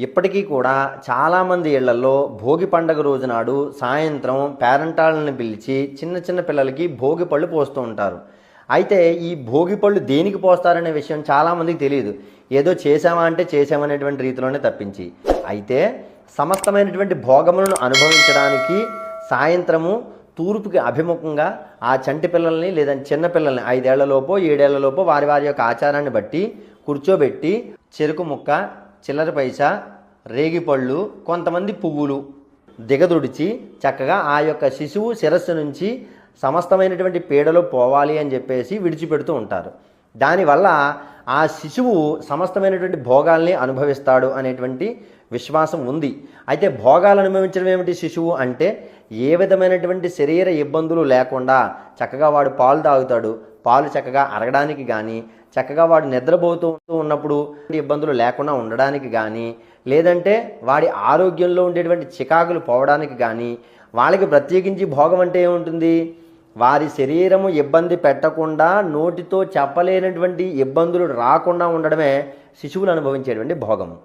ఇప్పటికీ కూడా చాలామంది ఇళ్లలో భోగి పండగ రోజు నాడు సాయంత్రం పేరెంటాళ్ళని పిలిచి చిన్న చిన్న పిల్లలకి భోగి పళ్ళు పోస్తూ ఉంటారు. అయితే ఈ భోగి పళ్ళు దేనికి పోస్తారనే విషయం చాలామందికి తెలియదు. ఏదో చేసామా అంటే చేసామనేటువంటి రీతిలోనే తప్పించి, అయితే సమస్తమైనటువంటి భోగములను అనుభవించడానికి సాయంత్రము తూర్పుకి అభిముఖంగా ఆ చంటి పిల్లల్ని లేదా చిన్న పిల్లల్ని 5 ఏళ్లలోపో 7 ఏళ్లలోపో వారి వారి యొక్క ఆచారాన్ని బట్టి కూర్చోబెట్టి చెరుకు ముక్క, చిల్లర పైసా, రేగిపళ్ళు, కొంతమంది పువ్వులు దిగదుడిచి చక్కగా ఆ యొక్క శిశువు శిరస్సు నుంచి సమస్తమైనటువంటి పీడలు పోవాలి అని చెప్పేసి విడిచిపెడుతూ ఉంటారు. దానివల్ల ఆ శిశువు సమస్తమైనటువంటి భోగాల్ని అనుభవిస్తాడు అనేటువంటి విశ్వాసం ఉంది. అయితే భోగాలు అనుభవించడం ఏమిటి శిశువు అంటే, ఏ విధమైనటువంటి శరీర ఇబ్బందులు లేకుండా చక్కగా వాడు పాలు తాగుతాడు. పాలు చక్కగా అరగడానికి కానీ, చక్కగా వాడు నిద్రపోతూ ఉన్నప్పుడు ఇబ్బందులు లేకుండా ఉండడానికి కానీ, లేదంటే వాడి ఆరోగ్యంలో ఉండేటువంటి చికాకులు పోవడానికి కానీ, వాళ్ళకి ప్రత్యేకించి భోగం అంటే ఏముంటుంది, వారి శరీరము ఇబ్బంది పెట్టకుండా నోటితో చెప్పలేనటువంటి ఇబ్బందులు రాకుండా ఉండడమే శిశువులు అనుభవించేటువంటి భోగము.